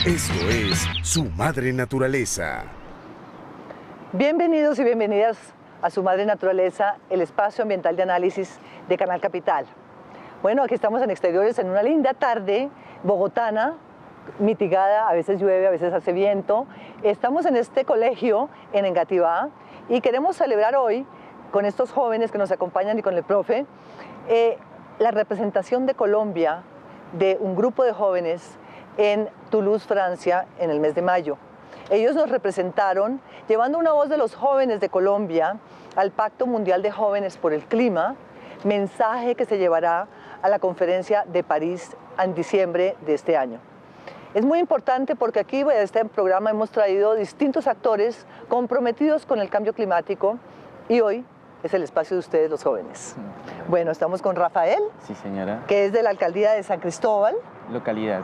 Esto es Su Madre Naturaleza. Bienvenidos y bienvenidas a Su Madre Naturaleza, el espacio ambiental de análisis de Canal Capital. Bueno, aquí estamos en exteriores en una linda tarde bogotana, mitigada, a veces llueve, a veces hace viento. Estamos en este colegio en Engativá y queremos celebrar hoy con estos jóvenes que nos acompañan y con el profe la representación de Colombia de un grupo de jóvenes en Toulouse, Francia, en el mes de mayo. Ellos nos representaron llevando una voz de los jóvenes de Colombia al Pacto Mundial de Jóvenes por el Clima, mensaje que se llevará a la conferencia de París en diciembre de este año. Es muy importante porque aquí en este programa hemos traído distintos actores comprometidos con el cambio climático y hoy es el espacio de ustedes, los jóvenes. Bueno, estamos con Rafael, sí, señora, que es de la alcaldía de San Cristóbal. Localidad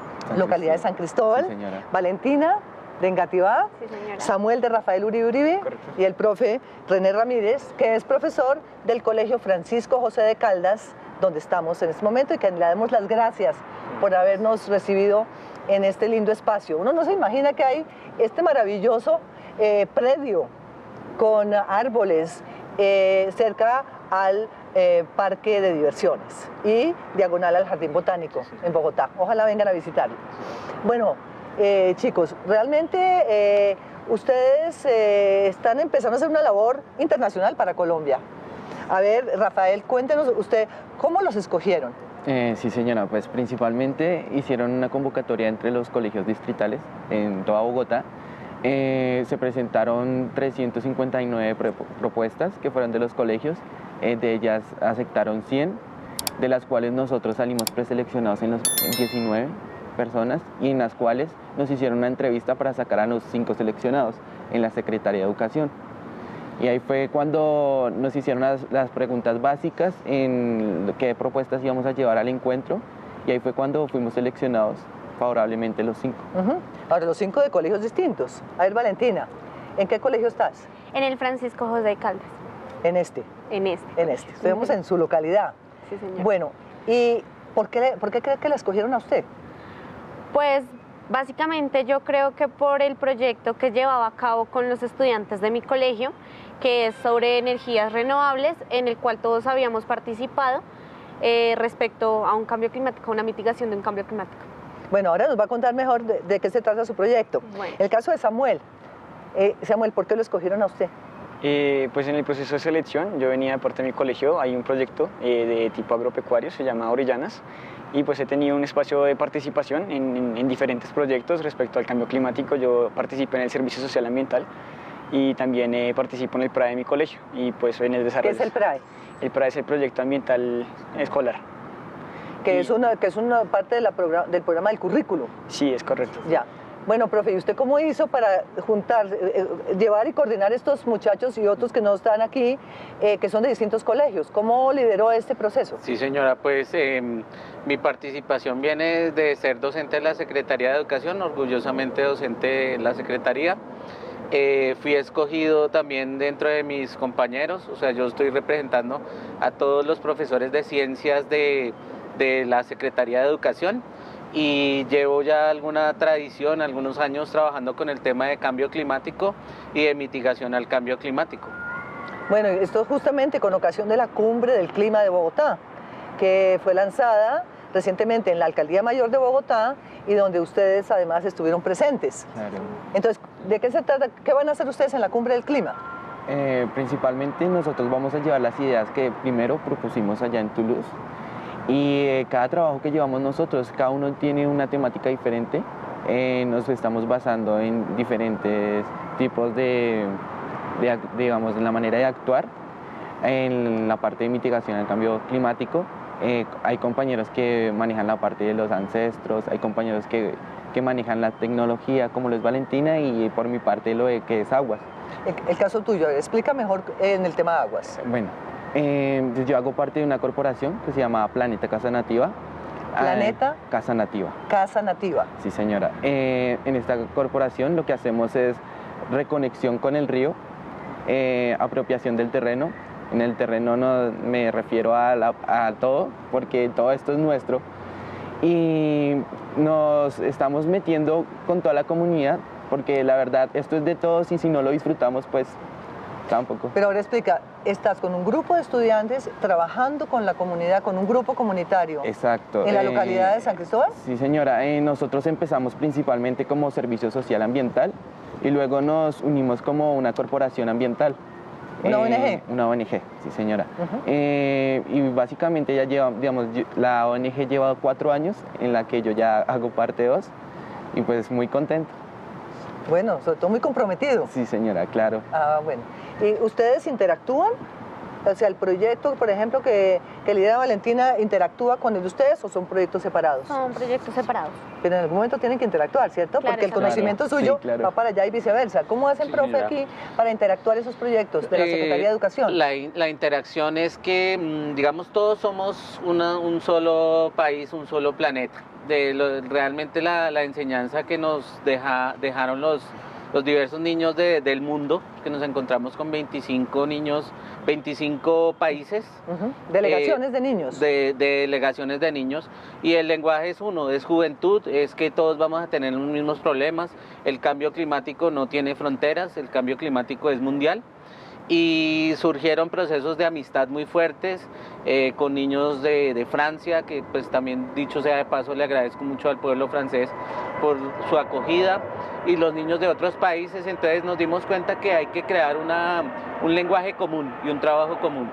de San Cristóbal. Sí, señora. Valentina, de Engativá. Sí, señora. Samuel, de Rafael Uribe. Correcto. Y el profe René Ramírez, que es profesor del Colegio Francisco José de Caldas, donde estamos en este momento, y que le damos las gracias por habernos recibido en este lindo espacio. Uno no se imagina que hay este maravilloso predio con árboles cerca al parque de diversiones y diagonal al Jardín Botánico en Bogotá. Ojalá vengan a visitarlo. Bueno, chicos, realmente ustedes están empezando a hacer una labor internacional para Colombia. A ver, Rafael, cuéntenos usted, ¿cómo los escogieron? Sí, señora, pues principalmente hicieron una convocatoria entre los colegios distritales en toda Bogotá. Se presentaron 359 propuestas que fueron de los colegios, de ellas aceptaron 100, de las cuales nosotros salimos preseleccionados en 19 personas y en las cuales nos hicieron una entrevista para sacar a los 5 seleccionados en la Secretaría de Educación. Y ahí fue cuando nos hicieron las preguntas básicas en qué propuestas íbamos a llevar al encuentro y ahí fue cuando fuimos seleccionados favorablemente los 5. Ahora, los 5 de colegios distintos. A ver, Valentina, ¿en qué colegio estás? En el Francisco José de Caldas. En este. En este. En este. Estuvimos en su localidad. Sí, señor. Bueno, ¿y por qué cree que la escogieron a usted? Pues básicamente yo creo que por el proyecto que llevaba a cabo con los estudiantes de mi colegio, que es sobre energías renovables, en el cual todos habíamos participado respecto a un cambio climático, una mitigación de un cambio climático. Bueno, ahora nos va a contar mejor de qué se trata su proyecto. Bueno. El caso de Samuel. Samuel, ¿por qué lo escogieron a usted? Pues en el proceso de selección, yo venía de parte de mi colegio, hay un proyecto de tipo agropecuario, se llama Orellanas, y pues he tenido un espacio de participación en diferentes proyectos respecto al cambio climático. Yo participé en el Servicio Social Ambiental y también participo en el PRAE de mi colegio, y pues en el desarrollo. ¿Qué es el PRAE? El PRAE es el Proyecto Ambiental Escolar. Que es una parte del programa del currículo. Sí, es correcto. Ya. Bueno, profe, ¿y usted cómo hizo para juntar, llevar y coordinar estos muchachos y otros que no están aquí, que son de distintos colegios? ¿Cómo lideró este proceso? Sí, señora, pues mi participación viene de ser docente de la Secretaría de Educación, orgullosamente docente de la Secretaría. Fui escogido también dentro de mis compañeros, o sea, yo estoy representando a todos los profesores de ciencias de la Secretaría de Educación y llevo ya alguna tradición, algunos años trabajando con el tema de cambio climático y de mitigación al cambio climático. Bueno, esto justamente con ocasión de la Cumbre del Clima de Bogotá, que fue lanzada recientemente en la Alcaldía Mayor de Bogotá y donde ustedes además estuvieron presentes. Claro. Entonces, ¿de qué se trata? ¿Qué van a hacer ustedes en la Cumbre del Clima? Principalmente nosotros vamos a llevar las ideas que primero propusimos allá en Toulouse y cada trabajo que llevamos nosotros, cada uno tiene una temática diferente. Nos estamos basando en diferentes tipos digamos, en la manera de actuar en la parte de mitigación del cambio climático. Hay compañeros que manejan la parte de los ancestros, hay compañeros que manejan la tecnología, como lo es Valentina, y por mi parte lo que es aguas. El caso tuyo, explica mejor en el tema de aguas. Bueno, yo hago parte de una corporación que se llama Planeta Casa Nativa. ¿Planeta? Casa Nativa. Casa Nativa. Sí, señora. En esta corporación lo que hacemos es reconexión con el río, apropiación del terreno. En el terreno no me refiero a todo, porque todo esto es nuestro. y nos estamos metiendo con toda la comunidad, porque la verdad esto es de todos y si no lo disfrutamos pues tampoco. Pero ahora explica, estás con un grupo de estudiantes trabajando con la comunidad, con un grupo comunitario. Exacto. ¿En la localidad de San Cristóbal? Sí, señora. Nosotros empezamos principalmente como servicio social ambiental y luego nos unimos como una corporación ambiental. ¿Una ONG? Una ONG, sí, señora. Y básicamente ya lleva, digamos, la ONG lleva 4 años en la que yo ya hago parte 2 y pues muy contento. Bueno, sobre todo muy comprometido. Sí, señora, claro. Ah, bueno. ¿Y ustedes interactúan? O sea, el proyecto, por ejemplo, que lidera Valentina, ¿interactúa con el de ustedes o son proyectos separados? Son proyectos separados. Pero en algún momento tienen que interactuar, ¿cierto? Claro, Porque el claro. conocimiento suyo Sí, claro. va para allá y viceversa. ¿Cómo hacen, Sí, profe, señora. aquí para interactuar esos proyectos de la Secretaría de Educación? La interacción es que, digamos, todos somos un solo país, un solo planeta. Realmente la enseñanza que nos dejaron los diversos niños del mundo, que nos encontramos con 25 niños, 25 países. Ujú. Delegaciones de niños. De delegaciones de niños, y el lenguaje es uno, es juventud, es que todos vamos a tener los mismos problemas, el cambio climático no tiene fronteras, el cambio climático es mundial, y surgieron procesos de amistad muy fuertes con niños de Francia, que pues también, dicho sea de paso, le agradezco mucho al pueblo francés por su acogida, y los niños de otros países. Entonces nos dimos cuenta que hay que crear un lenguaje común y un trabajo común.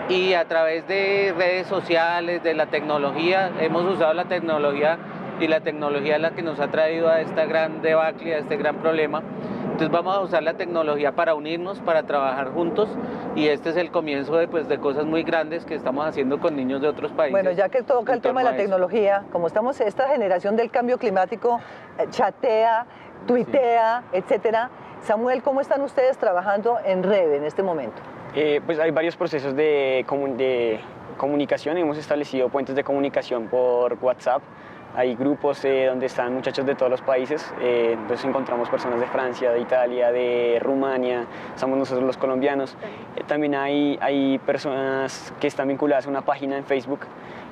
Y a través de redes sociales, de la tecnología, hemos usado la tecnología, y la tecnología es la que nos ha traído a esta gran debacle, a este gran problema. Entonces vamos a usar la tecnología para unirnos, para trabajar juntos, y este es el comienzo de cosas muy grandes que estamos haciendo con niños de otros países. Bueno, ya que toca el tema de la tecnología, como estamos esta generación del cambio climático, chatea, tuitea, etcétera. Samuel, ¿cómo están ustedes trabajando en red en este momento? Pues hay varios procesos de comunicación. Hemos establecido puentes de comunicación por WhatsApp. Hay grupos donde están muchachos de todos los países, entonces encontramos personas de Francia, de Italia, de Rumania, somos nosotros los colombianos. También hay personas que están vinculadas a una página en Facebook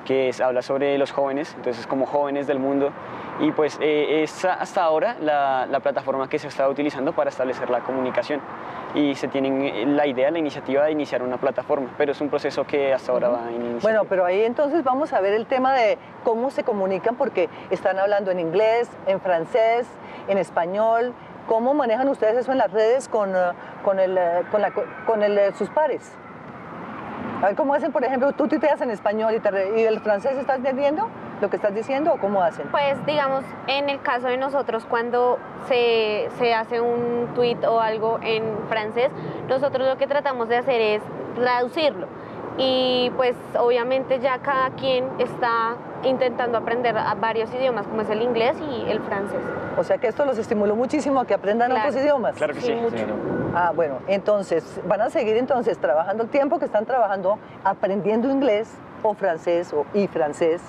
que habla sobre los jóvenes, entonces como jóvenes del mundo. Y pues es hasta ahora la plataforma que se está utilizando para establecer la comunicación. Y se tienen la idea, la iniciativa de iniciar una plataforma, pero es un proceso que hasta ahora va en iniciativa. Bueno, pero ahí entonces vamos a ver el tema de cómo se comunican, porque están hablando en inglés, en francés, en español. ¿Cómo manejan ustedes eso en las redes con sus pares? A ver, ¿cómo hacen, por ejemplo, tú tuiteas en español y el francés estás entendiendo lo que estás diciendo, o cómo hacen? Pues digamos, en el caso de nosotros, cuando se hace un tweet o algo en francés, nosotros lo que tratamos de hacer es traducirlo. Y pues obviamente ya cada quien está intentando aprender varios idiomas, como es el inglés y el francés. O sea que esto los estimuló muchísimo a que aprendan Claro. otros idiomas. Claro que sí. mucho. Ah, bueno, entonces van a seguir entonces trabajando el tiempo que están trabajando, aprendiendo inglés o francés y francés.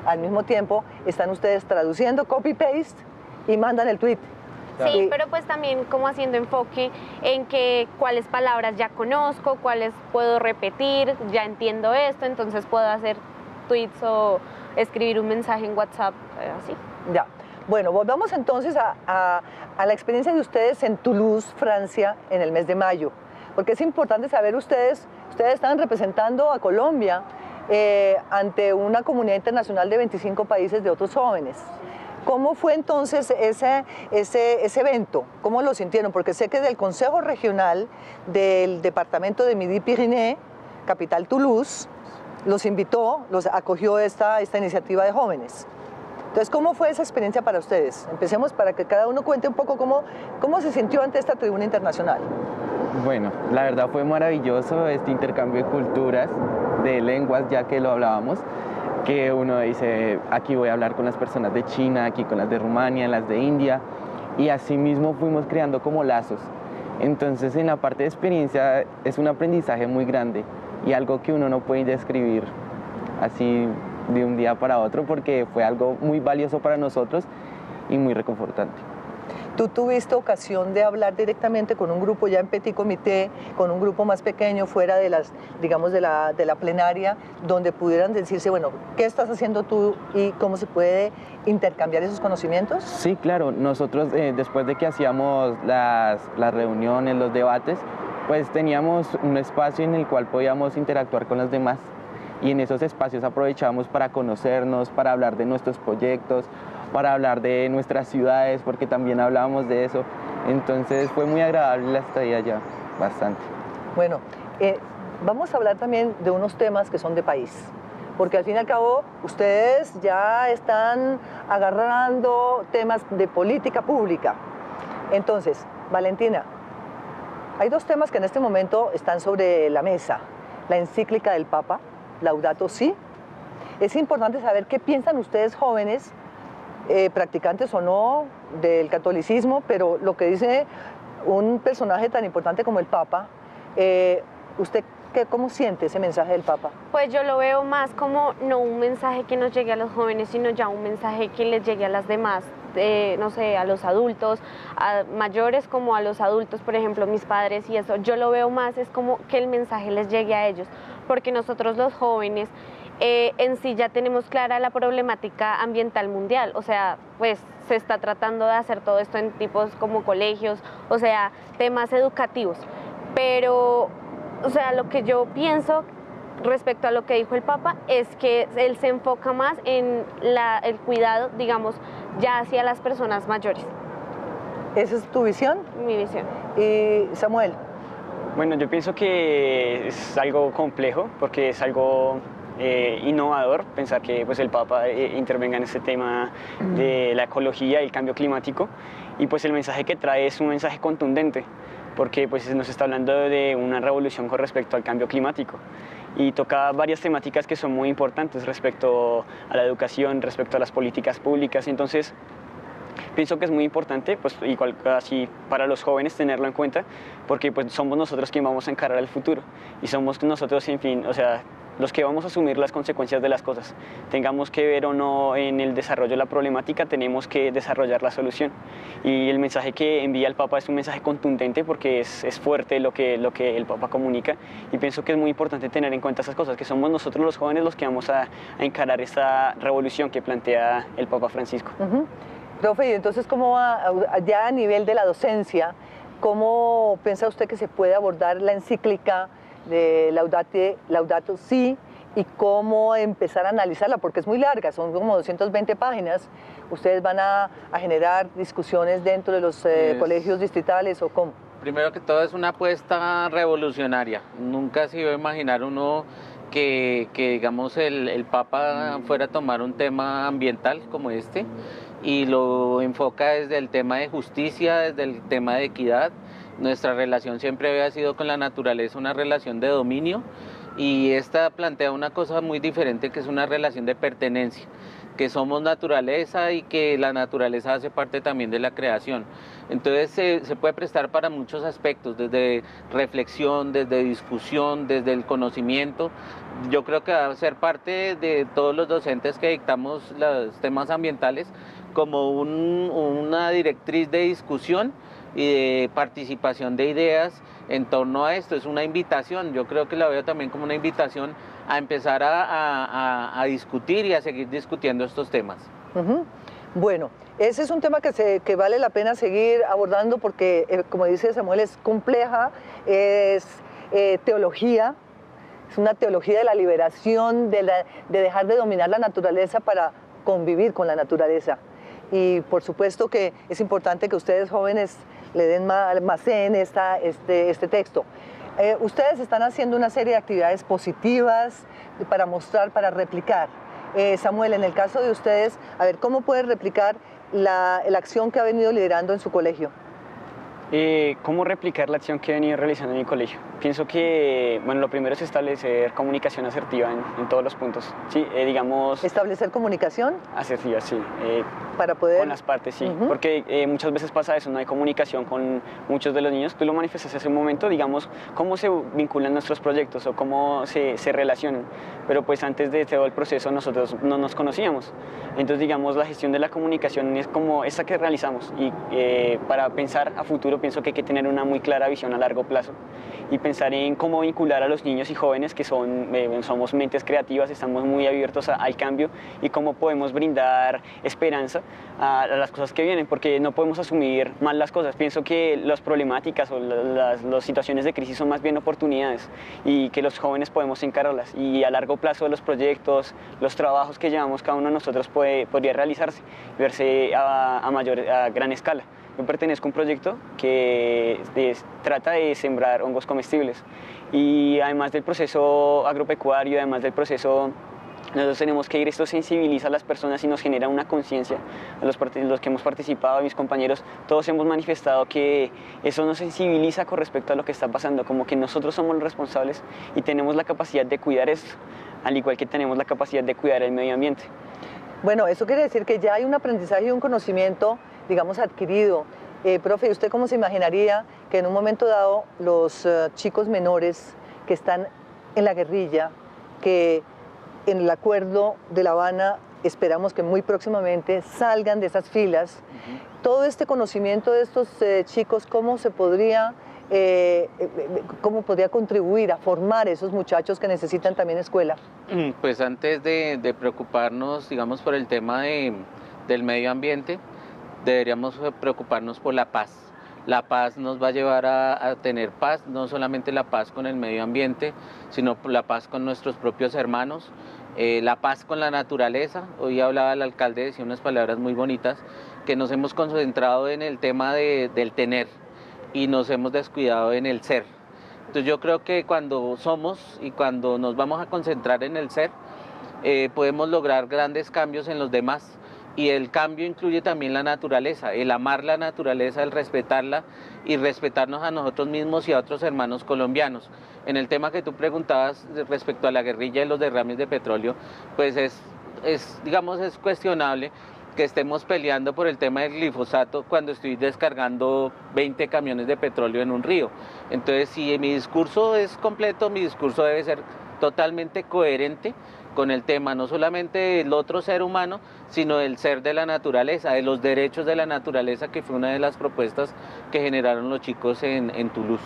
Al mismo tiempo están ustedes traduciendo, copy-paste y mandan el tweet. Sí, pero pues también como haciendo enfoque en que cuáles palabras ya conozco, cuáles puedo repetir, ya entiendo esto, entonces puedo hacer tweets o escribir un mensaje en WhatsApp, así. Ya. Bueno, volvamos entonces a la experiencia de ustedes en Toulouse, Francia, en el mes de mayo, porque es importante saber ustedes están representando a Colombia ante una comunidad internacional de 25 países de otros jóvenes. ¿Cómo fue entonces ese evento? ¿Cómo lo sintieron? Porque sé que del Consejo Regional del Departamento de Midi-Pyrénées, capital Toulouse, los invitó, los acogió esta iniciativa de jóvenes. Entonces, ¿cómo fue esa experiencia para ustedes? Empecemos para que cada uno cuente un poco cómo se sintió ante esta tribuna internacional. Bueno, la verdad fue maravilloso este intercambio de culturas, de lenguas, ya que lo hablábamos, que uno dice, aquí voy a hablar con las personas de China, aquí con las de Rumania, las de India, y así mismo fuimos creando como lazos. Entonces, en la parte de experiencia es un aprendizaje muy grande y algo que uno no puede describir así de un día para otro, porque fue algo muy valioso para nosotros y muy reconfortante. ¿Tú tuviste ocasión de hablar directamente con un grupo ya en petit comité, con un grupo más pequeño, fuera de las, digamos, de la plenaria, donde pudieran decirse, bueno, ¿qué estás haciendo tú y cómo se puede intercambiar esos conocimientos? Sí, claro. Nosotros, después de que hacíamos las reuniones, los debates, pues teníamos un espacio en el cual podíamos interactuar con los demás. Y en esos espacios aprovechábamos para conocernos, para hablar de nuestros proyectos, para hablar de nuestras ciudades, porque también hablábamos de eso. Entonces fue muy agradable la estadía allá, bastante. Bueno, vamos a hablar también de unos temas que son de país, porque al fin y al cabo ustedes ya están agarrando temas de política pública. Entonces, Valentina, hay dos temas que en este momento están sobre la mesa. La encíclica del Papa, Laudato Si. Es importante saber qué piensan ustedes jóvenes, practicantes o no del catolicismo, pero lo que dice un personaje tan importante como el Papa, ¿usted cómo siente ese mensaje del Papa? Pues yo lo veo más como no un mensaje que nos llegue a los jóvenes, sino ya un mensaje que les llegue a las demás, no sé, a los adultos, a mayores como a los adultos, por ejemplo, mis padres y eso. Yo lo veo más, es como que el mensaje les llegue a ellos, porque nosotros los jóvenes en sí ya tenemos clara la problemática ambiental mundial, o sea, pues se está tratando de hacer todo esto en tipos como colegios, o sea, temas educativos, pero, o sea, lo que yo pienso respecto a lo que dijo el Papa es que él se enfoca más en el cuidado, digamos, ya hacia las personas mayores. ¿Esa es tu visión? Mi visión. Y Samuel. Bueno, yo pienso que es algo complejo porque es algo innovador pensar que pues, el Papa intervenga en este tema de la ecología y el cambio climático, y pues el mensaje que trae es un mensaje contundente porque pues, nos está hablando de una revolución con respecto al cambio climático y toca varias temáticas que son muy importantes respecto a la educación, respecto a las políticas públicas. Entonces pienso que es muy importante, pues igual así para los jóvenes tenerlo en cuenta, porque pues somos nosotros quienes vamos a encarar el futuro y somos nosotros, en fin, o sea, los que vamos a asumir las consecuencias de las cosas. Tengamos que ver o no en el desarrollo de la problemática, tenemos que desarrollar la solución. Y el mensaje que envía el Papa es un mensaje contundente porque es fuerte lo que el Papa comunica, y pienso que es muy importante tener en cuenta esas cosas, que somos nosotros los jóvenes los que vamos a encarar esta revolución que plantea el Papa Francisco. Profe, y entonces, ¿cómo va, ya a nivel de la docencia, cómo piensa usted que se puede abordar la encíclica de Laudato Si y cómo empezar a analizarla? Porque es muy larga, son como 220 páginas. ¿Ustedes van a generar discusiones dentro de los colegios distritales o cómo? Primero que todo es una apuesta revolucionaria. Nunca se iba a imaginar uno que digamos, el Papa fuera a tomar un tema ambiental como este y lo enfoca desde el tema de justicia, desde el tema de equidad. Nuestra relación siempre había sido con la naturaleza una relación de dominio, y esta plantea una cosa muy diferente, que es una relación de pertenencia, que somos naturaleza y que la naturaleza hace parte también de la creación. Entonces se puede prestar para muchos aspectos, desde reflexión, desde discusión, desde el conocimiento. Yo creo que va a ser parte de todos los docentes que dictamos los temas ambientales como una directriz de discusión y de participación de ideas en torno a esto. Es una invitación, yo creo que la veo también como una invitación a empezar a discutir y a seguir discutiendo estos temas. Bueno, ese es un tema que vale la pena seguir abordando porque, como dice Samuel, es compleja, es teología, es una teología de la liberación, de dejar de dominar la naturaleza para convivir con la naturaleza. Y por supuesto que es importante que ustedes jóvenes le den más en este texto. Ustedes están haciendo una serie de actividades positivas para mostrar, para replicar. Samuel, en el caso de ustedes, a ver, ¿cómo pueden replicar la acción que ha venido liderando en su colegio? ¿Cómo replicar la acción que he venido realizando en mi colegio? Pienso que, bueno, lo primero es establecer comunicación asertiva en todos los puntos. Sí, digamos... ¿Establecer comunicación? Asertiva, sí. Para poder... Con las partes, sí. Porque muchas veces pasa eso, no hay comunicación con muchos de los niños. Tú lo manifestaste hace un momento, digamos, cómo se vinculan nuestros proyectos o cómo se relacionan. Pero pues antes de todo el proceso nosotros no nos conocíamos. Entonces, digamos, la gestión de la comunicación es como esa que realizamos. Y para pensar a futuro pienso que hay que tener una muy clara visión a largo plazo y pensar en cómo vincular a los niños y jóvenes que somos mentes creativas, estamos muy abiertos al cambio y cómo podemos brindar esperanza a las cosas que vienen, porque no podemos asumir mal las cosas. Pienso que las problemáticas o las situaciones de crisis son más bien oportunidades y que los jóvenes podemos encararlas, y a largo plazo los proyectos, los trabajos que llevamos cada uno de nosotros podría realizarse, verse a gran escala. Yo pertenezco a un proyecto que trata de sembrar hongos comestibles, y además del proceso agropecuario, además del proceso, nosotros tenemos que ir, esto sensibiliza a las personas y nos genera una conciencia. A los que hemos participado, a mis compañeros, todos hemos manifestado que eso nos sensibiliza con respecto a lo que está pasando, como que nosotros somos los responsables y tenemos la capacidad de cuidar esto, al igual que tenemos la capacidad de cuidar el medio ambiente. Bueno, eso quiere decir que ya hay un aprendizaje y un conocimiento, digamos, adquirido. Profe, ¿usted cómo se imaginaría que en un momento dado los chicos menores que están en la guerrilla, que en el acuerdo de La Habana esperamos que muy próximamente salgan de esas filas, todo este conocimiento de estos chicos, cómo podría contribuir a formar esos muchachos que necesitan también escuela? Pues antes de preocuparnos, digamos, por el tema del medio ambiente, deberíamos preocuparnos por la paz. La paz nos va a llevar a tener paz, no solamente la paz con el medio ambiente, sino la paz con nuestros propios hermanos, la paz con la naturaleza. Hoy hablaba el alcalde, decía unas palabras muy bonitas, que nos hemos concentrado en el tema del tener y nos hemos descuidado en el ser. Entonces yo creo que cuando somos y cuando nos vamos a concentrar en el ser, podemos lograr grandes cambios en los demás. Y el cambio incluye también la naturaleza, el amar la naturaleza, el respetarla y respetarnos a nosotros mismos y a otros hermanos colombianos. En el tema que tú preguntabas respecto a la guerrilla y los derrames de petróleo, pues es cuestionable que estemos peleando por el tema del glifosato cuando estoy descargando 20 camiones de petróleo en un río. Entonces, si mi discurso es completo, mi discurso debe ser totalmente coherente con el tema no solamente del otro ser humano, sino del ser de la naturaleza, de los derechos de la naturaleza, que fue una de las propuestas que generaron los chicos en Toulouse.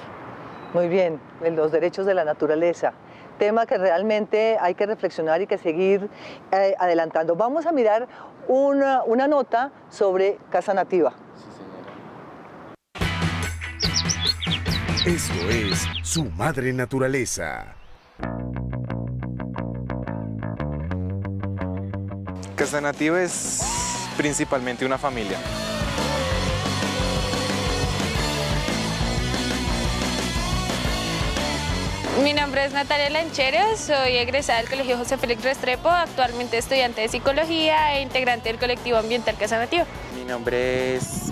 Muy bien, los derechos de la naturaleza, tema que realmente hay que reflexionar y que seguir adelantando. Vamos a mirar una nota sobre Casa Nativa. Esto es Su Madre Naturaleza. Casa Nativa es principalmente una familia. Mi nombre es Natalia Lancheros, soy egresada del Colegio José Félix Restrepo, actualmente estudiante de Psicología e integrante del colectivo ambiental Casa Nativa. Mi nombre es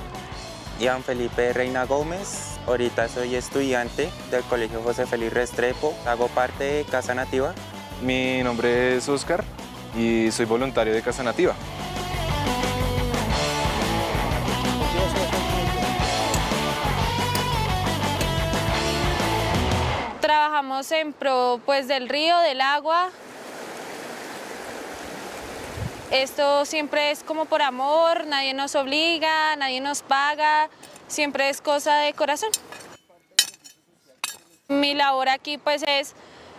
Ian Felipe Reina Gómez, ahorita soy estudiante del Colegio José Félix Restrepo, hago parte de Casa Nativa. Mi nombre es Oscar y soy voluntario de Casa Nativa. Trabajamos en pro del río, del agua. Esto siempre es como por amor, nadie nos obliga, nadie nos paga, siempre es cosa de corazón. Mi labor aquí pues es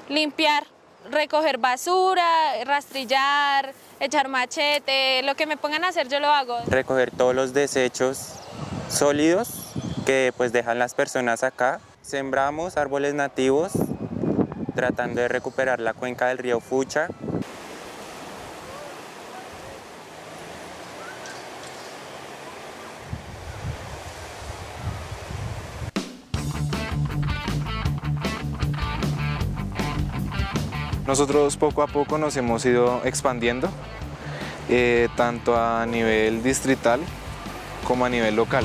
limpiar, recoger basura, rastrillar, echar machete, lo que me pongan a hacer yo lo hago. Recoger todos los desechos sólidos que pues dejan las personas acá. Sembramos árboles nativos, tratando de recuperar la cuenca del río Fucha. Nosotros poco a poco nos hemos ido expandiendo, tanto a nivel distrital como a nivel local.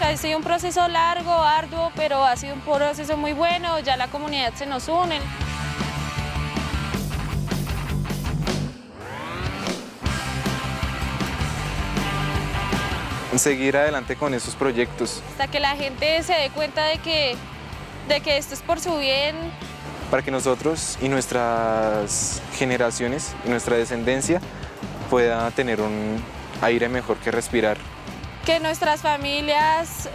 Ha sido un proceso largo, arduo, pero ha sido un proceso muy bueno, ya la comunidad se nos une. Seguir adelante con esos proyectos. Hasta que la gente se dé cuenta de que esto es por su bien. Para que nosotros y nuestras generaciones y nuestra descendencia pueda tener un aire mejor que respirar. Que nuestras familias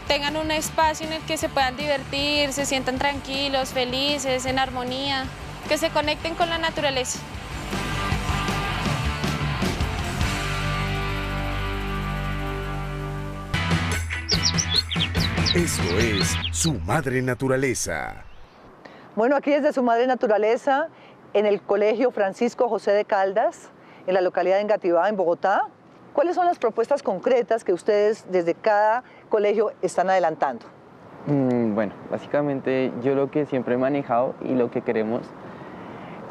tengan un espacio en el que se puedan divertir, se sientan tranquilos, felices, en armonía, que se conecten con la naturaleza. Esto es Su Madre Naturaleza. Bueno, aquí desde Su Madre Naturaleza, en el Colegio Francisco José de Caldas, en la localidad de Engativá, en Bogotá, ¿cuáles son las propuestas concretas que ustedes desde cada colegio están adelantando? Bueno, básicamente yo lo que siempre he manejado y lo que queremos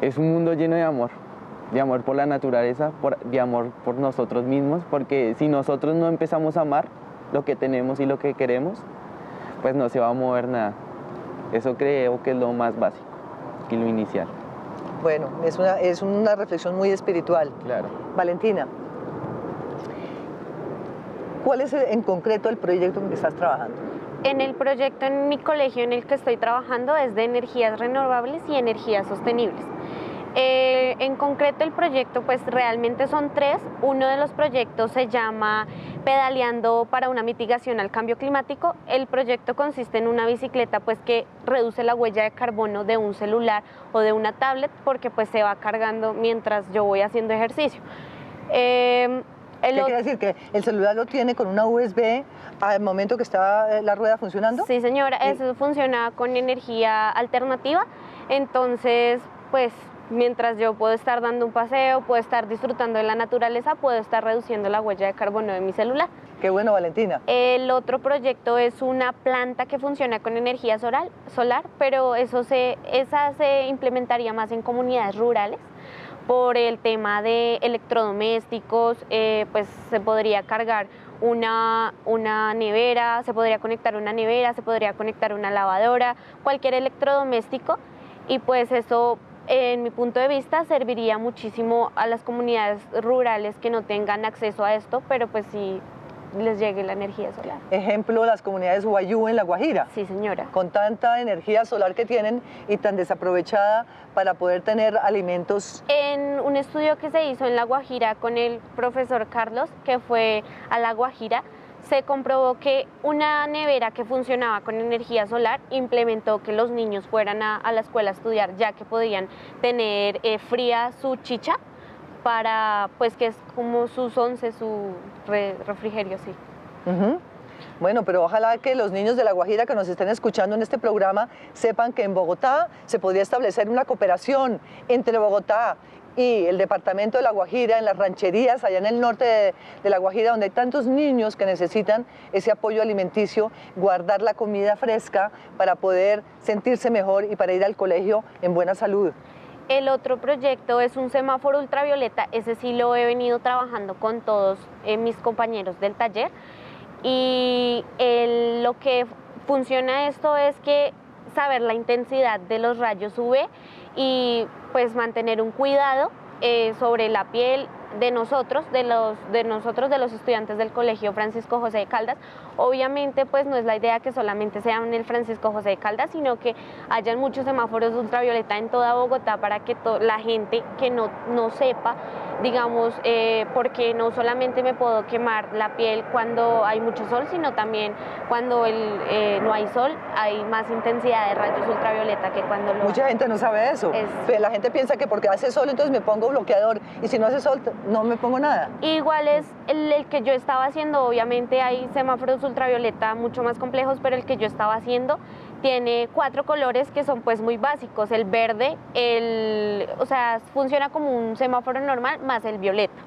es un mundo lleno de amor por la naturaleza, de amor por nosotros mismos, porque si nosotros no empezamos a amar lo que tenemos y lo que queremos, pues no se va a mover nada. Eso creo que es lo más básico y lo inicial. Bueno, es una reflexión muy espiritual. Claro. Valentina, ¿cuál es en concreto el proyecto en que estás trabajando? En el proyecto en mi colegio en el que estoy trabajando es de energías renovables y energías sostenibles. En concreto el proyecto pues realmente son 3. Uno de los proyectos se llama Pedaleando para una mitigación al cambio climático. El proyecto consiste en una bicicleta pues que reduce la huella de carbono de un celular o de una tablet porque pues se va cargando mientras yo voy haciendo ejercicio. ¿Qué quiere decir? ¿Que el celular lo tiene con una USB al momento que está la rueda funcionando? Sí, señora, eso funciona con energía alternativa, entonces, pues, mientras yo puedo estar dando un paseo, puedo estar disfrutando de la naturaleza, puedo estar reduciendo la huella de carbono de mi celular. Qué bueno, Valentina. El otro proyecto es una planta que funciona con energía solar, pero esa se implementaría más en comunidades rurales. Por el tema de electrodomésticos, pues se podría cargar una nevera, se podría conectar una nevera, se podría conectar una lavadora, cualquier electrodoméstico, y pues eso, en mi punto de vista, serviría muchísimo a las comunidades rurales que no tengan acceso a esto, pero pues sí les llegue la energía solar. Ejemplo, las comunidades Wayuu en La Guajira. Sí, señora. Con tanta energía solar que tienen y tan desaprovechada para poder tener alimentos. En un estudio que se hizo en La Guajira con el profesor Carlos, que fue a La Guajira, se comprobó que una nevera que funcionaba con energía solar implementó que los niños fueran a la escuela a estudiar, ya que podían tener fría su chicha, para, pues, que es como sus once, su refrigerio, sí. Bueno, pero ojalá que los niños de La Guajira que nos estén escuchando en este programa sepan que en Bogotá se podría establecer una cooperación entre Bogotá y el departamento de La Guajira, en las rancherías, allá en el norte de La Guajira, donde hay tantos niños que necesitan ese apoyo alimenticio, guardar la comida fresca para poder sentirse mejor y para ir al colegio en buena salud. El otro proyecto es un semáforo ultravioleta, ese sí lo he venido trabajando con todos mis compañeros del taller, y lo que funciona esto es que saber la intensidad de los rayos UV y pues mantener un cuidado sobre la piel de nosotros, de los estudiantes del Colegio Francisco José de Caldas. Obviamente pues no es la idea que solamente sea en el Francisco José de Caldas, sino que hayan muchos semáforos ultravioleta en toda Bogotá para que la gente que no sepa, digamos, porque no solamente me puedo quemar la piel cuando hay mucho sol, sino también cuando no hay sol, hay más intensidad de rayos ultravioleta que cuando lo... Mucha gente no sabe eso. La gente piensa que porque hace sol entonces me pongo bloqueador y si no hace sol no me pongo nada. Igual es el que yo estaba haciendo, obviamente hay semáforos ultravioleta mucho más complejos, pero el que yo estaba haciendo tiene 4 colores que son pues muy básicos, el verde, o sea, funciona como un semáforo normal más el violeta.